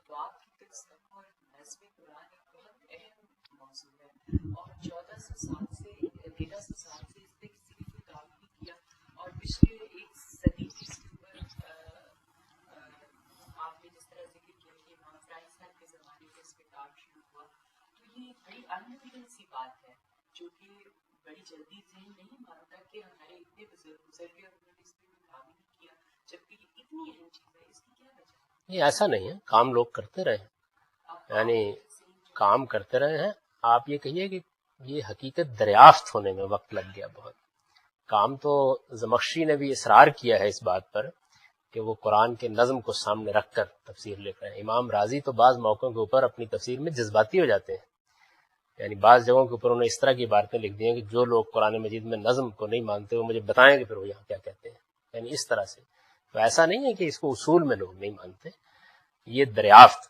افواہ کی تقسیم اور نظم قرآن ایک بہت اہم موضوع ہے، اور 1300 سال سے اس پہ کسی نے کوئی کام نہیں کیا، اور پچھلے ایک صدی میں اس کے اوپر آپ نے جس طرح ذکر کیا کہ امام فرائی صاحب کے زمانے میں اس پہ کام شروع ہوا، تو یہ بڑی انمومن سی بات ہے جو کہ بڑی جلدی ذہن نہیں مانتا کہ ہمارے اتنے بزرگ گزر گئے اور انہوں نے اس پہ کوئی کام نہیں کیا، جبکہ یہ اتنی اہم چیز ہے، اس کی کیا وجہ ہے؟ یہ ایسا نہیں ہے، کام لوگ کرتے رہے ہیں، یعنی کام کرتے رہے ہیں. آپ یہ کہیے کہ یہ حقیقت دریافت ہونے میں وقت لگ گیا بہت. کام تو زمخشری نے بھی اصرار کیا ہے اس بات پر کہ وہ قرآن کے نظم کو سامنے رکھ کر تفسیر لکھ رہے ہیں. امام راضی تو بعض موقعوں کے اوپر اپنی تفسیر میں جذباتی ہو جاتے ہیں، یعنی بعض جگہوں کے اوپر انہوں نے اس طرح کی عبارتیں لکھ دی ہیں کہ جو لوگ قرآن مجید میں نظم کو نہیں مانتے وہ مجھے بتائیں کہ پھر وہ یہاں کیا کہتے ہیں، یعنی اس طرح سے. تو ایسا نہیں ہے کہ اس کو اصول میں لوگ نہیں مانتے، یہ دریافت.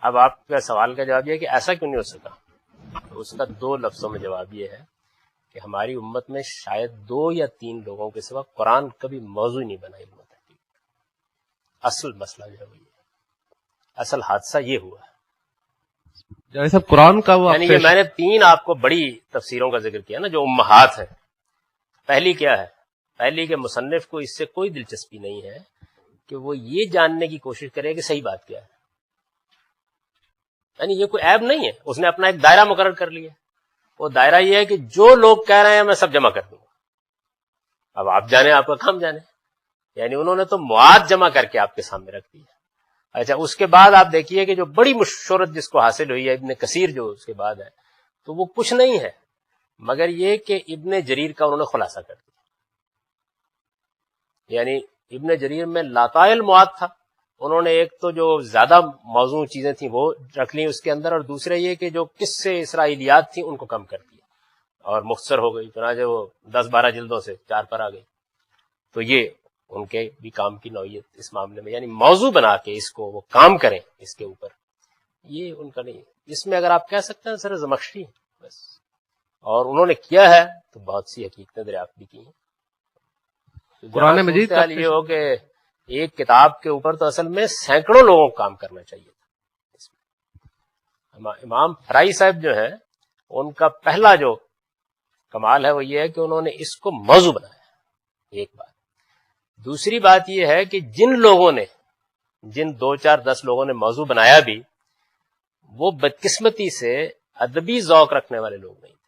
اب آپ کا سوال کا جواب یہ ہے کہ ایسا کیوں نہیں ہو سکا، تو اس کا 2 لفظوں میں جواب یہ ہے کہ ہماری امت میں شاید 2 یا 3 لوگوں کے سوا قرآن کبھی موضوع نہیں بنا علم تحقیق. اصل مسئلہ جو ہے وہ یہ ہے، اصل حادثہ یہ ہوا ہے. جیسے قرآن کا وہ یعنی یہ میں نے 3 آپ کو بڑی تفسیروں کا ذکر کیا نا جو امہات ہیں. پہلی کیا ہے؟ پہلی کہ مصنف کو اس سے کوئی دلچسپی نہیں ہے کہ وہ یہ جاننے کی کوشش کرے کہ صحیح بات کیا ہے. یعنی یہ کوئی عیب نہیں ہے، اس نے اپنا ایک دائرہ مقرر کر لیا. وہ دائرہ یہ ہے کہ جو لوگ کہہ رہے ہیں میں سب جمع کر دوں گا. اب آپ جانیں، آپ کا کام جانے. یعنی انہوں نے تو مواد جمع کر کے آپ کے سامنے رکھ دی ہے. اچھا، اس کے بعد آپ دیکھیے کہ جو بڑی شہرت جس کو حاصل ہوئی ہے ابن کثیر جو اس کے بعد ہے، تو وہ کچھ نہیں ہے مگر یہ کہ ابن جریر کا انہوں نے خلاصہ کر دیا. یعنی ابن جریر میں لاتائل مواد تھا، انہوں نے ایک تو جو زیادہ موضوع چیزیں تھیں وہ رکھ لیں اس کے اندر، اور دوسرے یہ کہ جو قصے اسرائیلیات تھیں ان کو کم کر دیا اور مختصر ہو گئی، چنانچہ وہ 10-12 جلدوں سے 4 پر آ گئی. تو یہ ان کے بھی کام کی نوعیت اس معاملے میں، یعنی موضوع بنا کے اس کو وہ کام کریں اس کے اوپر، یہ ان کا نہیں ہے. اس میں اگر آپ کہہ سکتے ہیں سر زمخشری بس، اور انہوں نے کیا ہے تو بہت سی حقیقتیں دریافت بھی کی ہیں. قرآن مجید کا یہ ہو کہ ایک کتاب کے اوپر تو اصل میں سینکڑوں لوگوں کو کام کرنا چاہیے تھا. امام فرائی صاحب جو ہیں ان کا پہلا جو کمال ہے وہ یہ ہے کہ انہوں نے اس کو موضوع بنایا. ایک بات. دوسری بات یہ ہے کہ جن 2-4-10 لوگوں نے موضوع بنایا بھی، وہ بدقسمتی سے ادبی ذوق رکھنے والے لوگ نہیں تھے،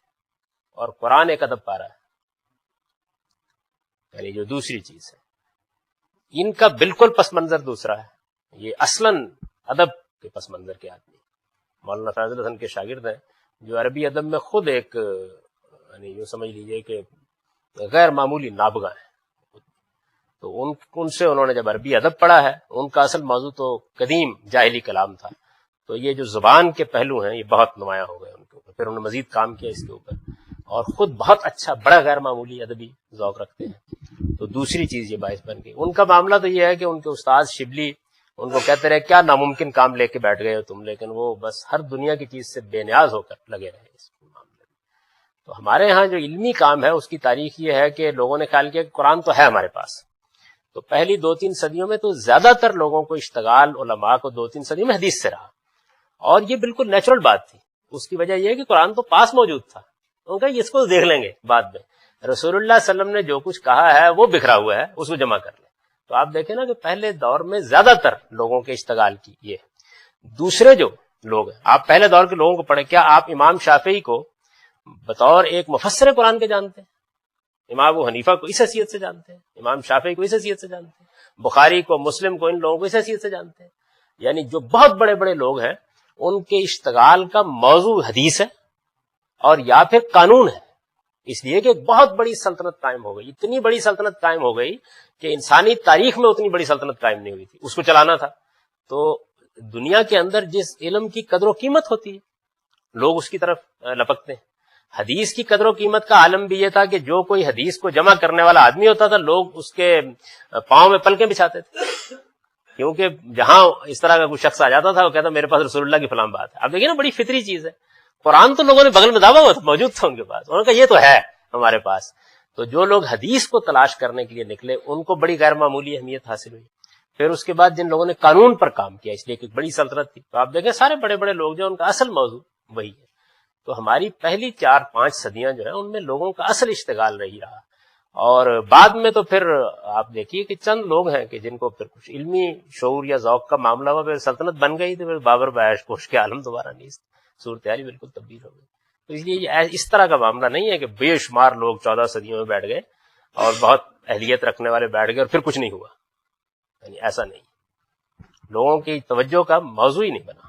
اور قرآن ایک ادب پارا ہے. یعنی جو دوسری چیز ہے، ان کا بالکل پس منظر دوسرا ہے. یہ اصلاً ادب کے پس منظر کے آدمی مولانا فیضل حسن کے شاگرد ہیں، جو عربی ادب میں خود ایک یعنی یوں سمجھ لیجئے کہ غیر معمولی نابغہ ہیں. تو ان سے انہوں نے جب عربی ادب پڑھا ہے، ان کا اصل موضوع تو قدیم جاہلی کلام تھا، تو یہ جو زبان کے پہلو ہیں یہ بہت نمایاں ہو گئے ان کے اوپر. پھر انہوں نے مزید کام کیا اس کے اوپر، اور خود بہت اچھا بڑا غیر معمولی ادبی ذوق رکھتے ہیں. تو دوسری چیز یہ باعث بن گئی. ان کا معاملہ تو یہ ہے کہ ان کے استاد شبلی ان کو کہتے رہے کیا ناممکن کام لے کے بیٹھ گئے ہو تم، لیکن وہ بس ہر دنیا کی چیز سے بے نیاز ہو کر لگے رہے اس معاملے میں. تو ہمارے ہاں جو علمی کام ہے اس کی تاریخ یہ ہے کہ لوگوں نے خیال کیا کہ قرآن تو ہے ہمارے پاس. تو پہلی 2-3 صدیوں میں تو زیادہ تر لوگوں کو اشتغال علماء کو 2-3 صدیوں میں حدیث سے رہا، اور یہ بالکل نیچرل بات تھی. اس کی وجہ یہ ہے کہ قرآن تو پاس موجود تھا. ان کا اس کو دیکھ لیں گے بعد میں، رسول اللہ صلی اللہ علیہ وسلم نے جو کچھ کہا ہے وہ بکھرا ہوا ہے، اس کو جمع کر لیں. تو آپ دیکھیں نا کہ پہلے دور میں زیادہ تر لوگوں کے اشتغال کی یہ. دوسرے جو لوگ ہیں، آپ پہلے دور کے لوگوں کو پڑھیں، کیا آپ امام شافعی کو بطور ایک مفسر قرآن کے جانتے ہیں؟ امام ابو حنیفہ کو اس حیثیت سے جانتے ہیں، امام شافعی کو اس حیثیت سے جانتے ہیں، بخاری کو، مسلم کو، ان لوگوں کو اس حیثیت سے جانتے ہیں. یعنی جو بہت بڑے بڑے لوگ ہیں ان کے اشتغال کا موضوع حدیث ہے اور یا پھر قانون ہے. اس لیے کہ ایک بہت بڑی سلطنت قائم ہو گئی، اتنی بڑی سلطنت قائم ہو گئی کہ انسانی تاریخ میں اتنی بڑی سلطنت قائم نہیں ہوئی تھی، اس کو چلانا تھا. تو دنیا کے اندر جس علم کی قدر و قیمت ہوتی ہے لوگ اس کی طرف لپکتے ہیں. حدیث کی قدر و قیمت کا عالم بھی یہ تھا کہ جو کوئی حدیث کو جمع کرنے والا آدمی ہوتا تھا لوگ اس کے پاؤں میں پلکیں بچھاتے تھے، کیونکہ جہاں اس طرح کا کوئی شخص آ جاتا تھا وہ کہتا میرے پاس رسول اللہ کی فلاں بات ہے. اب دیکھیے نا بڑی فطری چیز ہے. قرآن تو لوگوں نے بغل میں دبا ہوا تھا، موجود تھا ان کے پاس، انہوں نے کہا یہ تو ہے ہمارے پاس. تو جو لوگ حدیث کو تلاش کرنے کے لیے نکلے ان کو بڑی غیر معمولی اہمیت حاصل ہوئی. پھر اس کے بعد جن لوگوں نے قانون پر کام کیا، اس لیے کہ بڑی سلطنت تھی، تو آپ دیکھیں سارے بڑے بڑے لوگ جو ان کا اصل موضوع وہی ہے. تو ہماری پہلی 4-5 صدیاں جو ہیں ان میں لوگوں کا اصل اشتغال رہی رہا، اور بعد میں تو پھر آپ دیکھیے کہ چند لوگ ہیں کہ جن کو پھر کچھ علمی شعور یا ذوق کا معاملہ ہوا، پھر سلطنت بن گئی، تو پھر بابر بعیش پوش کے عالم دوبارہ نہیں، صورتحال بالکل تبدیل ہو گئی. تو اس لیے یہ اس طرح کا معاملہ نہیں ہے کہ بے شمار لوگ 14 صدیوں میں بیٹھ گئے اور بہت اہلیت رکھنے والے بیٹھ گئے اور پھر کچھ نہیں ہوا. یعنی ایسا نہیں، لوگوں کی توجہ کا موضوع ہی نہیں بنا.